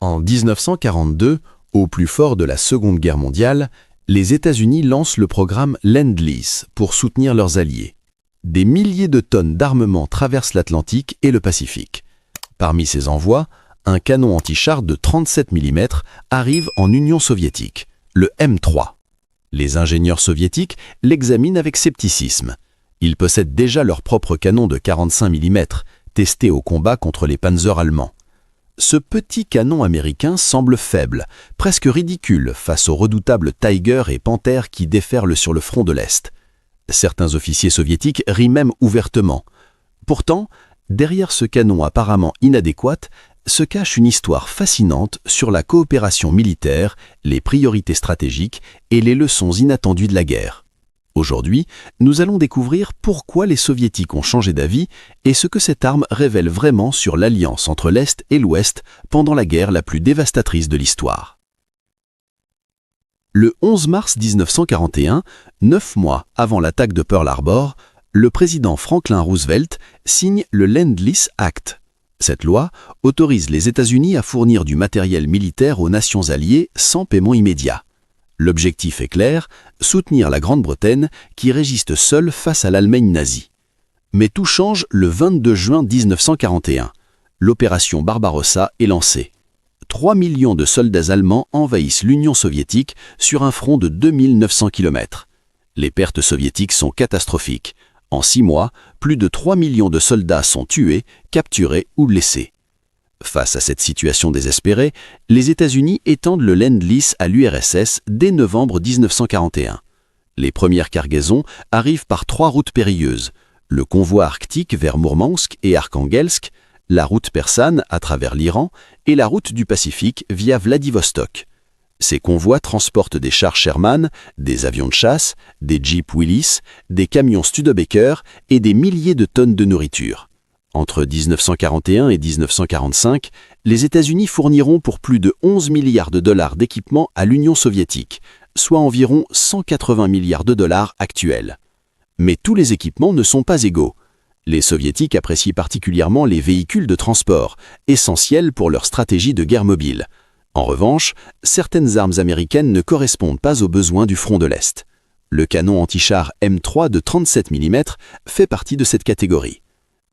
En 1942, au plus fort de la Seconde Guerre mondiale, les États-Unis lancent le programme Lend-Lease pour soutenir leurs alliés. Des milliers de tonnes d'armement traversent l'Atlantique et le Pacifique. Parmi ces envois, un canon anti-char de 37 mm arrive en Union soviétique, le M3. Les ingénieurs soviétiques l'examinent avec scepticisme. Ils possèdent déjà leur propre canon de 45 mm, testé au combat contre les panzers allemands. Ce petit canon américain semble faible, presque ridicule face aux redoutables Tiger et Panther qui déferlent sur le front de l'Est. Certains officiers soviétiques rient même ouvertement. Pourtant, derrière ce canon apparemment inadéquat, se cache une histoire fascinante sur la coopération militaire, les priorités stratégiques et les leçons inattendues de la guerre. Aujourd'hui, nous allons découvrir pourquoi les Soviétiques ont changé d'avis et ce que cette arme révèle vraiment sur l'alliance entre l'Est et l'Ouest pendant la guerre la plus dévastatrice de l'histoire. Le 11 mars 1941, 9 mois avant l'attaque de Pearl Harbor, le président Franklin Roosevelt signe le Lend-Lease Act. Cette loi autorise les États-Unis à fournir du matériel militaire aux nations alliées sans paiement immédiat. L'objectif est clair, soutenir la Grande-Bretagne qui résiste seule face à l'Allemagne nazie. Mais tout change le 22 juin 1941. L'opération Barbarossa est lancée. 3 millions de soldats allemands envahissent l'Union soviétique sur un front de 2900 km. Les pertes soviétiques sont catastrophiques. En 6 mois, plus de 3 millions de soldats sont tués, capturés ou blessés. Face à cette situation désespérée, les États-Unis étendent le Lend-Lease à l'URSS dès novembre 1941. Les premières cargaisons arrivent par 3 routes périlleuses, le convoi arctique vers Mourmansk et Arkhangelsk, la route persane à travers l'Iran et la route du Pacifique via Vladivostok. Ces convois transportent des chars Sherman, des avions de chasse, des Jeeps Willys, des camions Studebaker et des milliers de tonnes de nourriture. Entre 1941 et 1945, les États-Unis fourniront pour plus de 11 milliards de dollars d'équipements à l'Union soviétique, soit environ 180 milliards de dollars actuels. Mais tous les équipements ne sont pas égaux. Les Soviétiques apprécient particulièrement les véhicules de transport, essentiels pour leur stratégie de guerre mobile. En revanche, certaines armes américaines ne correspondent pas aux besoins du front de l'Est. Le canon anti-char M3 de 37 mm fait partie de cette catégorie.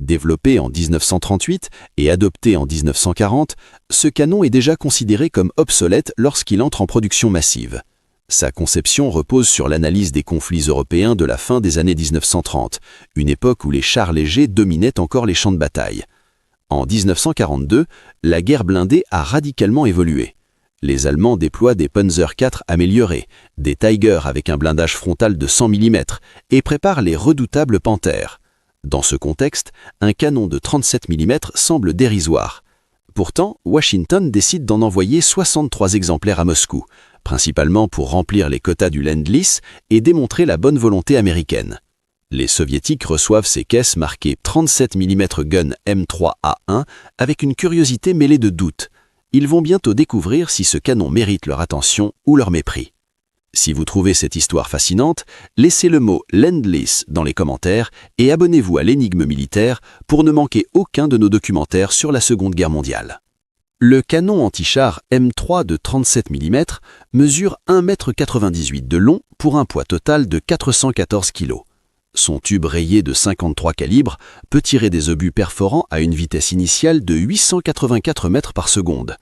Développé en 1938 et adopté en 1940, ce canon est déjà considéré comme obsolète lorsqu'il entre en production massive. Sa conception repose sur l'analyse des conflits européens de la fin des années 1930, une époque où les chars légers dominaient encore les champs de bataille. En 1942, la guerre blindée a radicalement évolué. Les Allemands déploient des Panzer IV améliorés, des Tiger avec un blindage frontal de 100 mm et préparent les redoutables Panther. Dans ce contexte, un canon de 37 mm semble dérisoire. Pourtant, Washington décide d'en envoyer 63 exemplaires à Moscou, principalement pour remplir les quotas du Lend-Lease et démontrer la bonne volonté américaine. Les Soviétiques reçoivent ces caisses marquées 37 mm gun M3A1 avec une curiosité mêlée de doute. Ils vont bientôt découvrir si ce canon mérite leur attention ou leur mépris. Si vous trouvez cette histoire fascinante, laissez le mot Lend-Lease dans les commentaires et abonnez-vous à l'Énigme militaire pour ne manquer aucun de nos documentaires sur la Seconde Guerre mondiale. Le canon anti-char M3 de 37 mm mesure 1,98 m de long pour un poids total de 414 kg. Son tube rayé de 53 calibres peut tirer des obus perforants à une vitesse initiale de 884 mètres par seconde.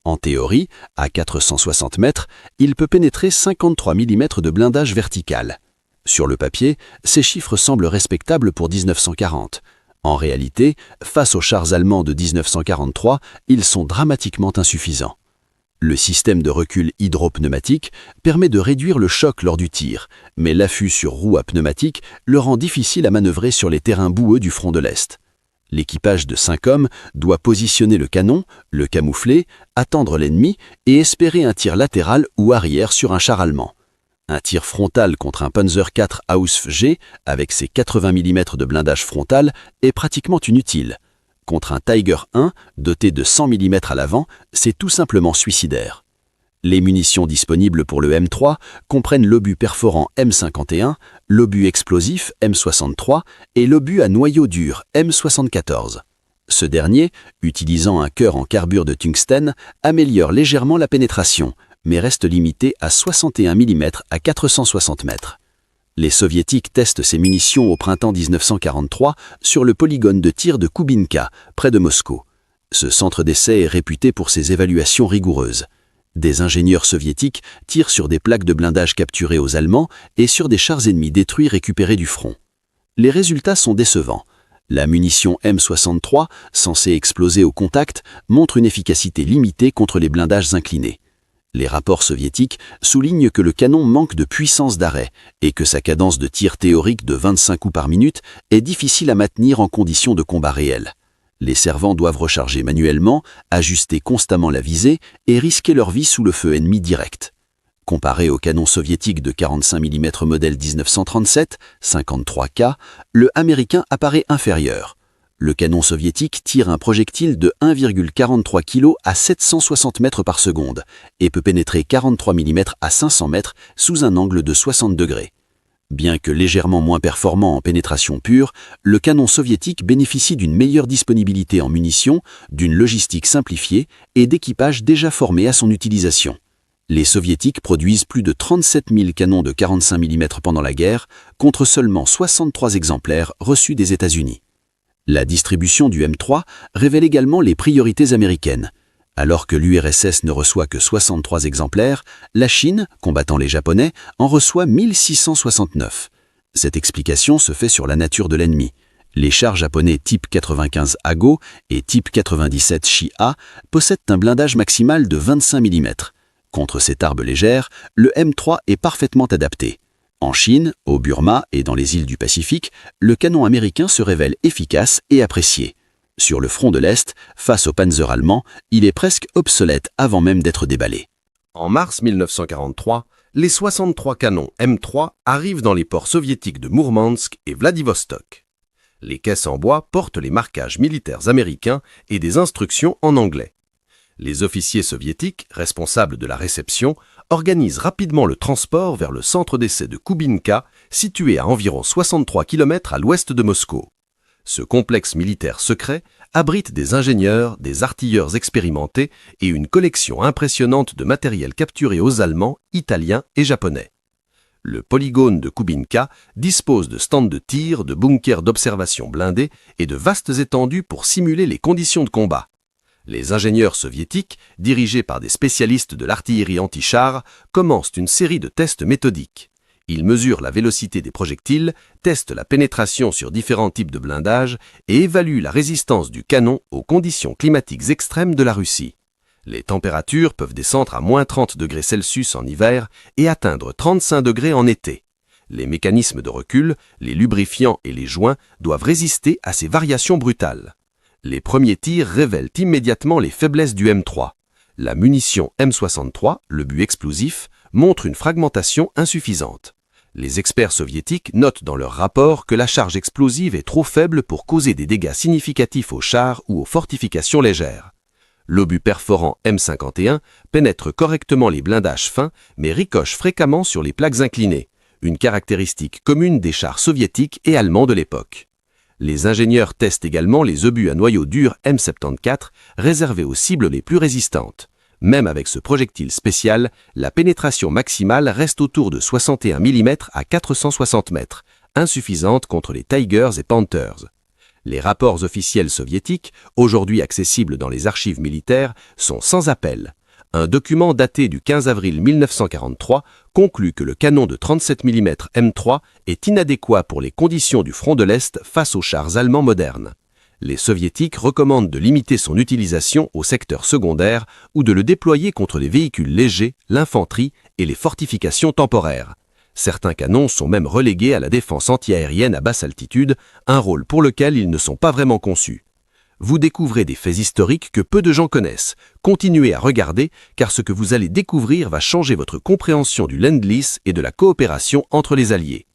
En théorie, à 460 mètres, il peut pénétrer 53 mm de blindage vertical. Sur le papier, ces chiffres semblent respectables pour 1940. En réalité, face aux chars allemands de 1943, ils sont dramatiquement insuffisants. Le système de recul hydropneumatique permet de réduire le choc lors du tir, mais l'affût sur roue à pneumatique le rend difficile à manœuvrer sur les terrains boueux du front de l'Est. L'équipage de 5 hommes doit positionner le canon, le camoufler, attendre l'ennemi et espérer un tir latéral ou arrière sur un char allemand. Un tir frontal contre un Panzer IV Ausf G avec ses 80 mm de blindage frontal est pratiquement inutile. Contre un Tiger I doté de 100 mm à l'avant, c'est tout simplement suicidaire. Les munitions disponibles pour le M3 comprennent l'obus perforant M51, l'obus explosif M63 et l'obus à noyau dur M74. Ce dernier, utilisant un cœur en carbure de tungstène, améliore légèrement la pénétration, mais reste limité à 61 mm à 460 mètres. Les Soviétiques testent ces munitions au printemps 1943 sur le polygone de tir de Koubinka, près de Moscou. Ce centre d'essai est réputé pour ses évaluations rigoureuses. Des ingénieurs soviétiques tirent sur des plaques de blindage capturées aux Allemands et sur des chars ennemis détruits récupérés du front. Les résultats sont décevants. La munition M63, censée exploser au contact, montre une efficacité limitée contre les blindages inclinés. Les rapports soviétiques soulignent que le canon manque de puissance d'arrêt et que sa cadence de tir théorique de 25 coups par minute est difficile à maintenir en conditions de combat réel. Les servants doivent recharger manuellement, ajuster constamment la visée et risquer leur vie sous le feu ennemi direct. Comparé au canon soviétique de 45 mm modèle 1937, 53K, le américain apparaît inférieur. Le canon soviétique tire un projectile de 1,43 kg à 760 mètres par seconde et peut pénétrer 43 mm à 500 mètres sous un angle de 60 degrés. Bien que légèrement moins performant en pénétration pure, le canon soviétique bénéficie d'une meilleure disponibilité en munitions, d'une logistique simplifiée et d'équipages déjà formés à son utilisation. Les Soviétiques produisent plus de 37 000 canons de 45 mm pendant la guerre, contre seulement 63 exemplaires reçus des États-Unis. La distribution du M3 révèle également les priorités américaines. Alors que l'URSS ne reçoit que 63 exemplaires, la Chine, combattant les Japonais, en reçoit 1669. Cette explication se fait sur la nature de l'ennemi. Les chars japonais type 95 Ago et type 97 Shi-A possèdent un blindage maximal de 25 mm. Contre cette arme légère, le M3 est parfaitement adapté. En Chine, au Burma et dans les îles du Pacifique, le canon américain se révèle efficace et apprécié. Sur le front de l'Est, face au Panzer allemand, il est presque obsolète avant même d'être déballé. En mars 1943, les 63 canons M3 arrivent dans les ports soviétiques de Mourmansk et Vladivostok. Les caisses en bois portent les marquages militaires américains et des instructions en anglais. Les officiers soviétiques, responsables de la réception, organisent rapidement le transport vers le centre d'essai de Koubinka, situé à environ 63 km à l'ouest de Moscou. Ce complexe militaire secret abrite des ingénieurs, des artilleurs expérimentés et une collection impressionnante de matériel capturé aux Allemands, Italiens et Japonais. Le polygone de Koubinka dispose de stands de tir, de bunkers d'observation blindés et de vastes étendues pour simuler les conditions de combat. Les ingénieurs soviétiques, dirigés par des spécialistes de l'artillerie anti-char, commencent une série de tests méthodiques. Ils mesurent la vélocité des projectiles, testent la pénétration sur différents types de blindage et évaluent la résistance du canon aux conditions climatiques extrêmes de la Russie. Les températures peuvent descendre à moins 30 degrés Celsius en hiver et atteindre 35 degrés en été. Les mécanismes de recul, les lubrifiants et les joints doivent résister à ces variations brutales. Les premiers tirs révèlent immédiatement les faiblesses du M3. La munition M63, le but explosif, montre une fragmentation insuffisante. Les experts soviétiques notent dans leur rapport que la charge explosive est trop faible pour causer des dégâts significatifs aux chars ou aux fortifications légères. L'obus perforant M51 pénètre correctement les blindages fins, mais ricoche fréquemment sur les plaques inclinées, une caractéristique commune des chars soviétiques et allemands de l'époque. Les ingénieurs testent également les obus à noyau dur M74 réservés aux cibles les plus résistantes. Même avec ce projectile spécial, la pénétration maximale reste autour de 61 mm à 460 mètres, insuffisante contre les Tigers et Panthers. Les rapports officiels soviétiques, aujourd'hui accessibles dans les archives militaires, sont sans appel. Un document daté du 15 avril 1943 conclut que le canon de 37 mm M3 est inadéquat pour les conditions du front de l'Est face aux chars allemands modernes. Les soviétiques recommandent de limiter son utilisation au secteur secondaire ou de le déployer contre les véhicules légers, l'infanterie et les fortifications temporaires. Certains canons sont même relégués à la défense antiaérienne à basse altitude, un rôle pour lequel ils ne sont pas vraiment conçus. Vous découvrez des faits historiques que peu de gens connaissent. Continuez à regarder, car ce que vous allez découvrir va changer votre compréhension du Lend-Lease et de la coopération entre les Alliés.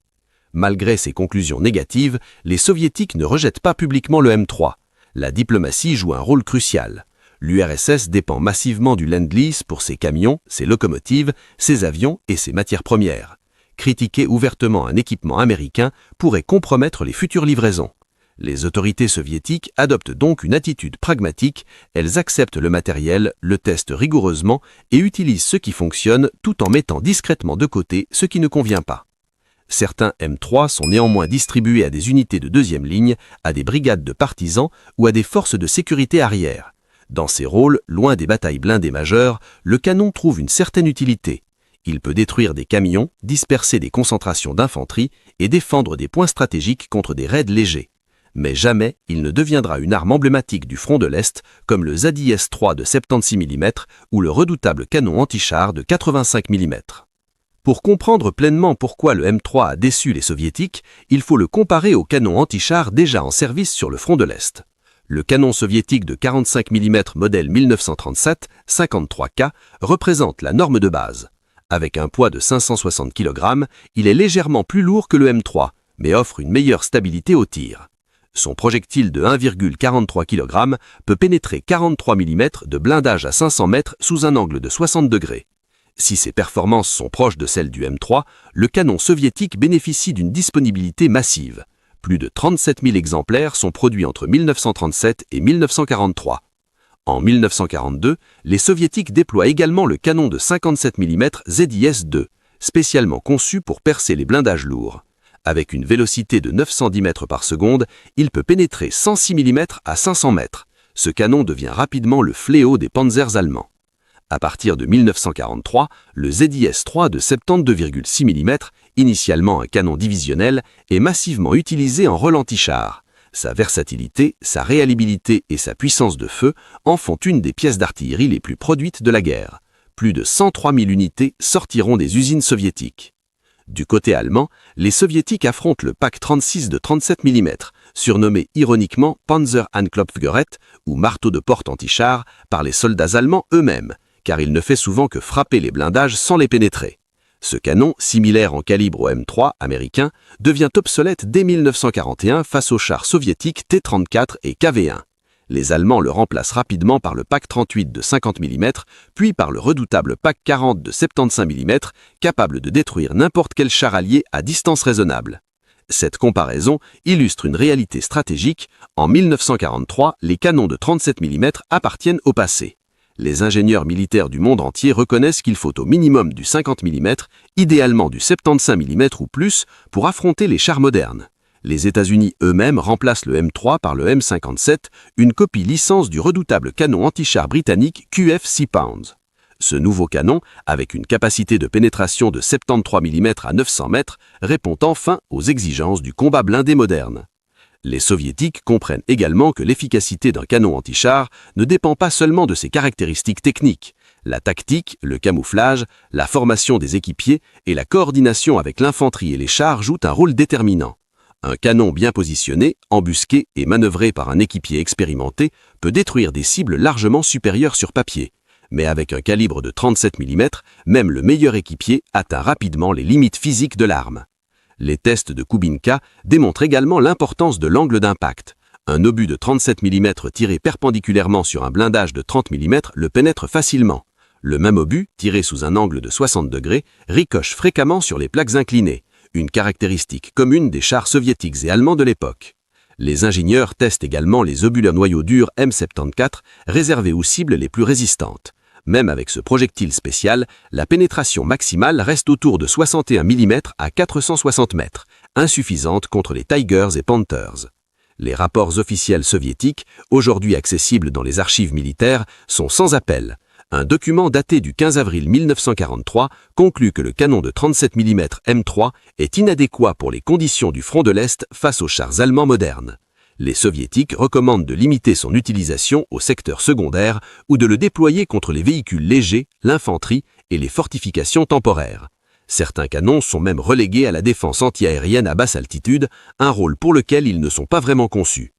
Malgré ces conclusions négatives, les Soviétiques ne rejettent pas publiquement le M3. La diplomatie joue un rôle crucial. L'URSS dépend massivement du Lend-Lease pour ses camions, ses locomotives, ses avions et ses matières premières. Critiquer ouvertement un équipement américain pourrait compromettre les futures livraisons. Les autorités soviétiques adoptent donc une attitude pragmatique, elles acceptent le matériel, le testent rigoureusement et utilisent ce qui fonctionne tout en mettant discrètement de côté ce qui ne convient pas. Certains M3 sont néanmoins distribués à des unités de deuxième ligne, à des brigades de partisans ou à des forces de sécurité arrière. Dans ces rôles, loin des batailles blindées majeures, le canon trouve une certaine utilité. Il peut détruire des camions, disperser des concentrations d'infanterie et défendre des points stratégiques contre des raids légers. Mais jamais il ne deviendra une arme emblématique du front de l'Est comme le ZIS-3 de 76 mm ou le redoutable canon anti-char de 85 mm. Pour comprendre pleinement pourquoi le M3 a déçu les soviétiques, il faut le comparer au canon anti-char déjà en service sur le front de l'Est. Le canon soviétique de 45 mm modèle 1937, 53K, représente la norme de base. Avec un poids de 560 kg, il est légèrement plus lourd que le M3, mais offre une meilleure stabilité au tir. Son projectile de 1,43 kg peut pénétrer 43 mm de blindage à 500 mètres sous un angle de 60 degrés. Si ses performances sont proches de celles du M3, le canon soviétique bénéficie d'une disponibilité massive. Plus de 37 000 exemplaires sont produits entre 1937 et 1943. En 1942, les soviétiques déploient également le canon de 57 mm ZIS-2, spécialement conçu pour percer les blindages lourds. Avec une vélocité de 910 mètres par seconde, il peut pénétrer 106 mm à 500 mètres. Ce canon devient rapidement le fléau des panzers allemands. À partir de 1943, le ZIS-3 de 72,6 mm, initialement un canon divisionnel, est massivement utilisé en rôle anti-char. Sa versatilité, sa réalibilité et sa puissance de feu en font une des pièces d'artillerie les plus produites de la guerre. Plus de 103 000 unités sortiront des usines soviétiques. Du côté allemand, les soviétiques affrontent le PaK-36 de 37 mm, surnommé ironiquement Panzer-Anklopfgerät ou marteau de porte anti-char par les soldats allemands eux-mêmes, car il ne fait souvent que frapper les blindages sans les pénétrer. Ce canon, similaire en calibre au M3 américain, devient obsolète dès 1941 face aux chars soviétiques T-34 et KV-1. Les Allemands le remplacent rapidement par le PaK-38 de 50 mm, puis par le redoutable PaK-40 de 75 mm, capable de détruire n'importe quel char allié à distance raisonnable. Cette comparaison illustre une réalité stratégique. En 1943, les canons de 37 mm appartiennent au passé. Les ingénieurs militaires du monde entier reconnaissent qu'il faut au minimum du 50 mm, idéalement du 75 mm ou plus, pour affronter les chars modernes. Les États-Unis eux-mêmes remplacent le M3 par le M57, une copie licence du redoutable canon anti-char britannique QF6 Pounds. Ce nouveau canon, avec une capacité de pénétration de 73 mm à 900 mètres, répond enfin aux exigences du combat blindé moderne. Les soviétiques comprennent également que l'efficacité d'un canon anti-char ne dépend pas seulement de ses caractéristiques techniques. La tactique, le camouflage, la formation des équipiers et la coordination avec l'infanterie et les chars jouent un rôle déterminant. Un canon bien positionné, embusqué et manœuvré par un équipier expérimenté peut détruire des cibles largement supérieures sur papier. Mais avec un calibre de 37 mm, même le meilleur équipier atteint rapidement les limites physiques de l'arme. Les tests de Kubinka démontrent également l'importance de l'angle d'impact. Un obus de 37 mm tiré perpendiculairement sur un blindage de 30 mm le pénètre facilement. Le même obus, tiré sous un angle de 60 degrés, ricoche fréquemment sur les plaques inclinées, une caractéristique commune des chars soviétiques et allemands de l'époque. Les ingénieurs testent également les obus à noyau dur M74 réservés aux cibles les plus résistantes. Même avec ce projectile spécial, la pénétration maximale reste autour de 61 mm à 460 mètres, insuffisante contre les Tigers et Panthers. Les rapports officiels soviétiques, aujourd'hui accessibles dans les archives militaires, sont sans appel. Un document daté du 15 avril 1943 conclut que le canon de 37 mm M3 est inadéquat pour les conditions du front de l'Est face aux chars allemands modernes. Les soviétiques recommandent de limiter son utilisation au secteur secondaire ou de le déployer contre les véhicules légers, l'infanterie et les fortifications temporaires. Certains canons sont même relégués à la défense antiaérienne à basse altitude, un rôle pour lequel ils ne sont pas vraiment conçus.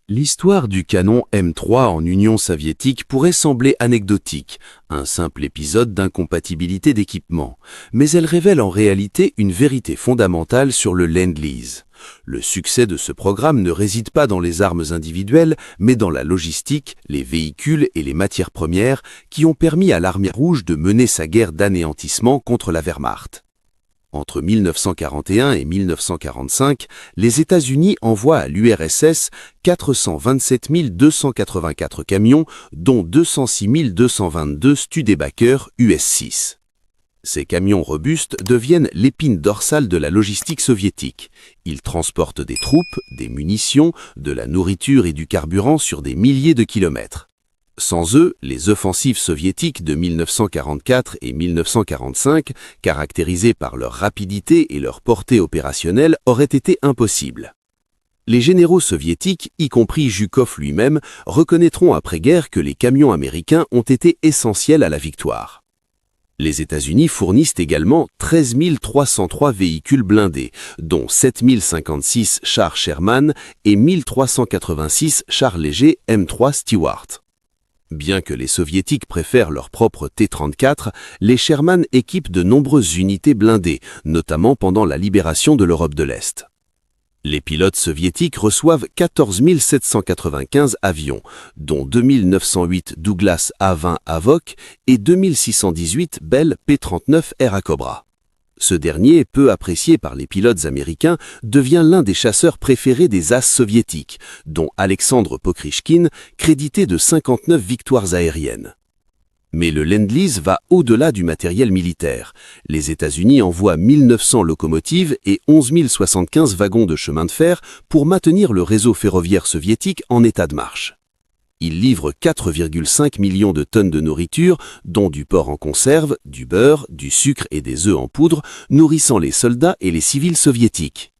L'histoire du canon M3 en Union soviétique pourrait sembler anecdotique, un simple épisode d'incompatibilité d'équipement, mais elle révèle en réalité une vérité fondamentale sur le Lend-Lease. Le succès de ce programme ne réside pas dans les armes individuelles, mais dans la logistique, les véhicules et les matières premières qui ont permis à l'Armée rouge de mener sa guerre d'anéantissement contre la Wehrmacht. Entre 1941 et 1945, les États-Unis envoient à l'URSS 427 284 camions, dont 206 222 Studebaker US-6. Ces camions robustes deviennent l'épine dorsale de la logistique soviétique. Ils transportent des troupes, des munitions, de la nourriture et du carburant sur des milliers de kilomètres. Sans eux, les offensives soviétiques de 1944 et 1945, caractérisées par leur rapidité et leur portée opérationnelle, auraient été impossibles. Les généraux soviétiques, y compris Zhukov lui-même, reconnaîtront après-guerre que les camions américains ont été essentiels à la victoire. Les États-Unis fournissent également 13 303 véhicules blindés, dont 7 056 chars Sherman et 1 386 chars légers M3 Stewart. Bien que les Soviétiques préfèrent leur propre T-34, les Sherman équipent de nombreuses unités blindées, notamment pendant la libération de l'Europe de l'Est. Les pilotes soviétiques reçoivent 14 795 avions, dont 2 908 Douglas A-20 Hawk et 2 618 Bell P-39 Air Cobra. Ce dernier, peu apprécié par les pilotes américains, devient l'un des chasseurs préférés des as soviétiques, dont Alexandre Pokrychkin, crédité de 59 victoires aériennes. Mais le Lend-Lease va au-delà du matériel militaire. Les États-Unis envoient 1900 locomotives et 11 075 wagons de chemin de fer pour maintenir le réseau ferroviaire soviétique en état de marche. Ils livrent 4,5 millions de tonnes de nourriture, dont du porc en conserve, du beurre, du sucre et des œufs en poudre, nourrissant les soldats et les civils soviétiques.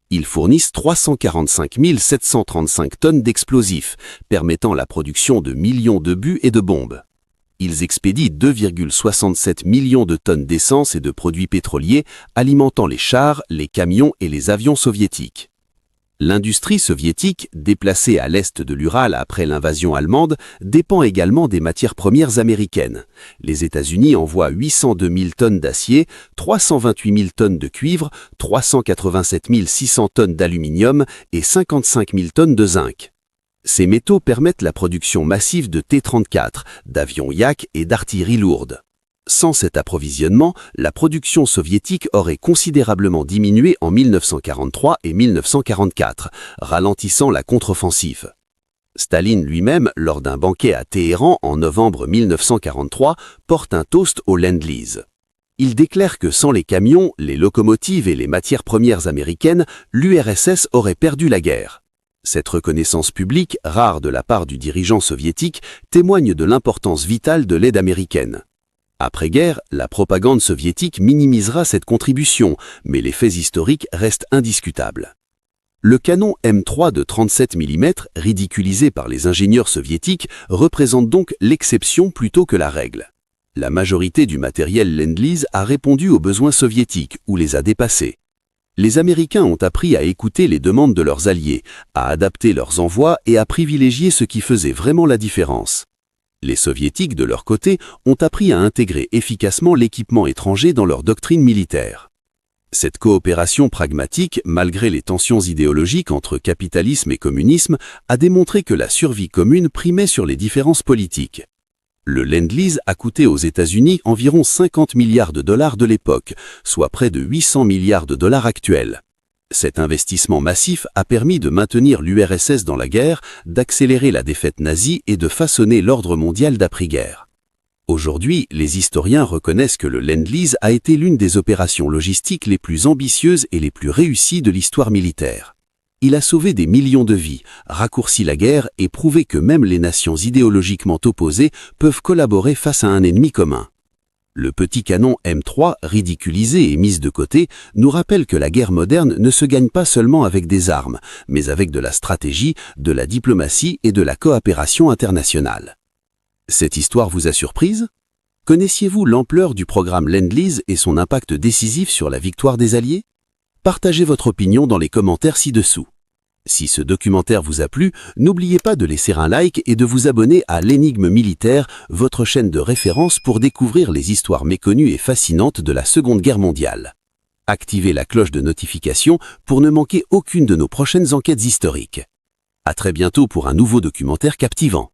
Ils fournissent 345 735 tonnes d'explosifs, permettant la production de millions d'obus et de bombes. Ils expédient 2,67 millions de tonnes d'essence et de produits pétroliers, alimentant les chars, les camions et les avions soviétiques. L'industrie soviétique, déplacée à l'est de l'Ural après l'invasion allemande, dépend également des matières premières américaines. Les États-Unis envoient 802 000 tonnes d'acier, 328 000 tonnes de cuivre, 387 600 tonnes d'aluminium et 55 000 tonnes de zinc. Ces métaux permettent la production massive de T-34, d'avions Yak et d'artillerie lourde. Sans cet approvisionnement, la production soviétique aurait considérablement diminué en 1943 et 1944, ralentissant la contre-offensive. Staline lui-même, lors d'un banquet à Téhéran en novembre 1943, porte un toast au Lend-Lease. Il déclare que sans les camions, les locomotives et les matières premières américaines, l'URSS aurait perdu la guerre. Cette reconnaissance publique, rare de la part du dirigeant soviétique, témoigne de l'importance vitale de l'aide américaine. Après-guerre, la propagande soviétique minimisera cette contribution, mais les faits historiques restent indiscutables. Le canon M3 de 37 mm, ridiculisé par les ingénieurs soviétiques, représente donc l'exception plutôt que la règle. La majorité du matériel Lend-Lease a répondu aux besoins soviétiques ou les a dépassés. Les Américains ont appris à écouter les demandes de leurs alliés, à adapter leurs envois et à privilégier ce qui faisait vraiment la différence. Les Soviétiques, de leur côté, ont appris à intégrer efficacement l'équipement étranger dans leur doctrine militaire. Cette coopération pragmatique, malgré les tensions idéologiques entre capitalisme et communisme, a démontré que la survie commune primait sur les différences politiques. Le Lend-Lease a coûté aux États-Unis environ 50 milliards de dollars de l'époque, soit près de 800 milliards de dollars actuels. Cet investissement massif a permis de maintenir l'URSS dans la guerre, d'accélérer la défaite nazie et de façonner l'ordre mondial d'après-guerre. Aujourd'hui, les historiens reconnaissent que le Lend-Lease a été l'une des opérations logistiques les plus ambitieuses et les plus réussies de l'histoire militaire. Il a sauvé des millions de vies, raccourci la guerre et prouvé que même les nations idéologiquement opposées peuvent collaborer face à un ennemi commun. Le petit canon M3, ridiculisé et mis de côté, nous rappelle que la guerre moderne ne se gagne pas seulement avec des armes, mais avec de la stratégie, de la diplomatie et de la coopération internationale. Cette histoire vous a surprise? Connaissiez-vous l'ampleur du programme Lend-Lease et son impact décisif sur la victoire des Alliés? Partagez votre opinion dans les commentaires ci-dessous. Si ce documentaire vous a plu, n'oubliez pas de laisser un like et de vous abonner à l'Énigme militaire, votre chaîne de référence pour découvrir les histoires méconnues et fascinantes de la Seconde Guerre mondiale. Activez la cloche de notification pour ne manquer aucune de nos prochaines enquêtes historiques. À très bientôt pour un nouveau documentaire captivant.